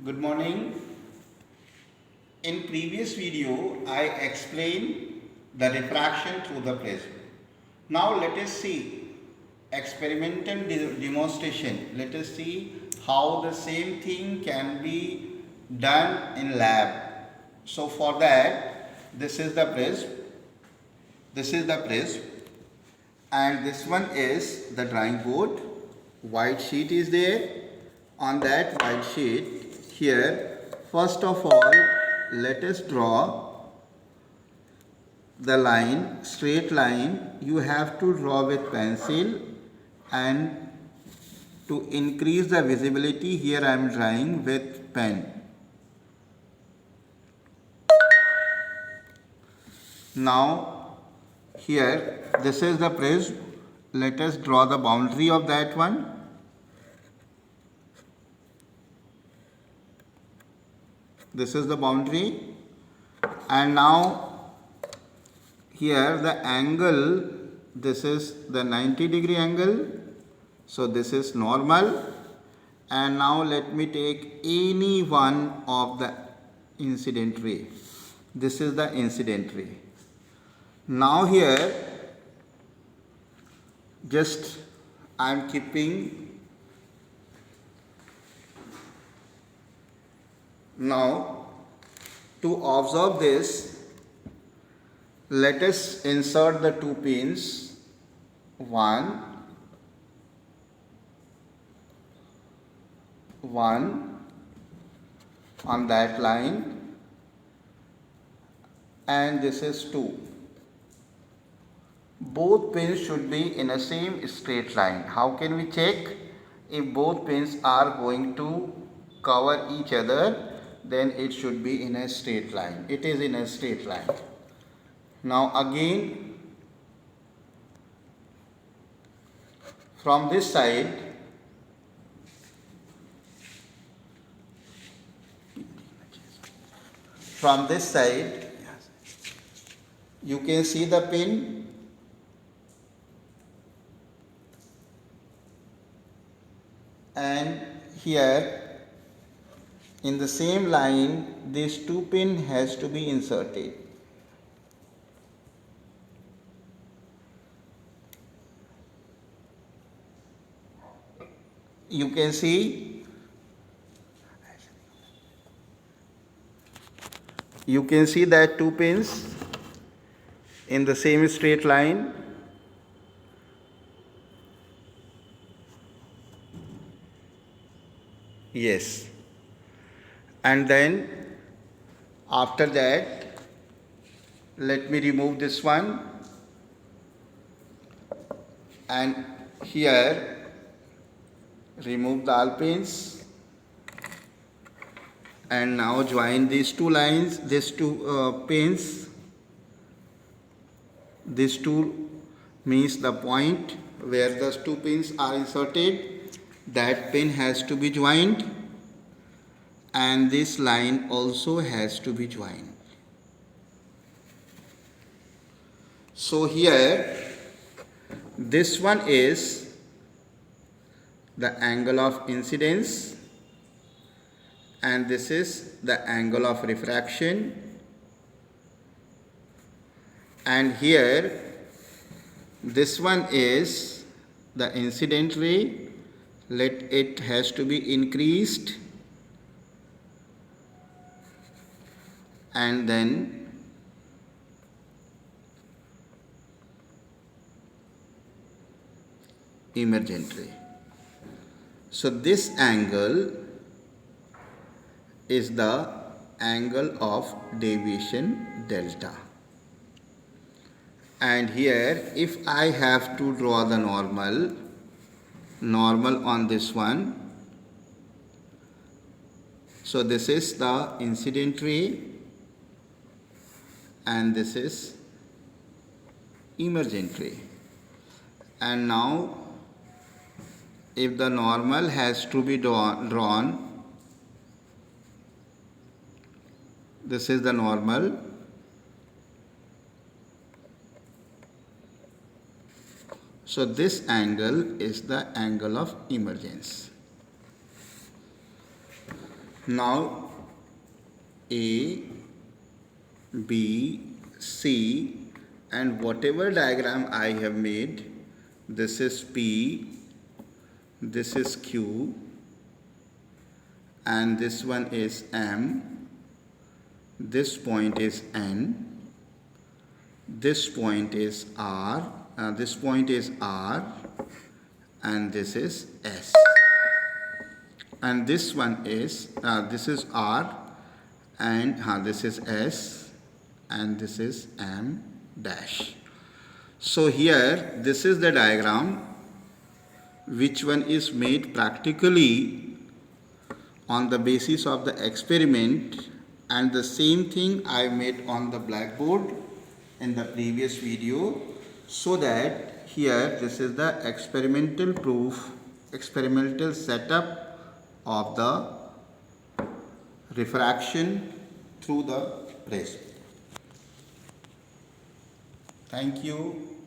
Good morning. In previous video, I explained the diffraction through the prism. Now let us see experimental demonstration. Let us see how the same thing can be done in lab. So for that, this is the prism. This is the prism. And this one is the drawing board. White sheet is there. On that white sheet, here, first of all, let us draw the line, straight line. You have to draw with pencil, and to increase the visibility, here I am drawing with pen. Now here, this is the prism. Let us draw the boundary of that one. This is the boundary, and now here the angle, this is the 90-degree angle, so this is normal. And now let me take any one of the incident ray. This is the incident ray. Now here just I am keeping. Now to observe this, let us insert the two pins, one on that line, and this is 2. Both pins should be in a same straight line. How can we check? If both pins are going to cover each other, then it should be in a straight line. It is in a straight line. Now again, from this side, you can see the pin, and here in the same line this 2 pin has to be inserted. You can see that 2 pins in the same straight line. Yes. And then after that, let me remove this one, and here remove the all pins, and now join these two lines, these two pins. These two means the point where the 2 pins are inserted, that pin has to be joined, and this line also has to be joined. So here this one is the angle of incidence, and this is the angle of refraction, and here this one is the incident ray. It has to be increased, and then emergent ray. So this angle is the angle of deviation delta. And here if I have to draw the normal on this one, so this is the incident ray and this is emergent ray. And now if the normal has to be drawn, this is the normal, so this angle is the angle of emergence. Now A, B, C, and whatever diagram I have made, this is P, this is Q, and this one is M, this point is N, this point is R, and this is S, and this one is this is R, and this is S, and this is M dash. So here this is the diagram which one is made practically on the basis of the experiment, and the same thing I made on the blackboard in the previous video, so that here this is the experimental proof, experimental setup of the refraction through the prism. Thank you.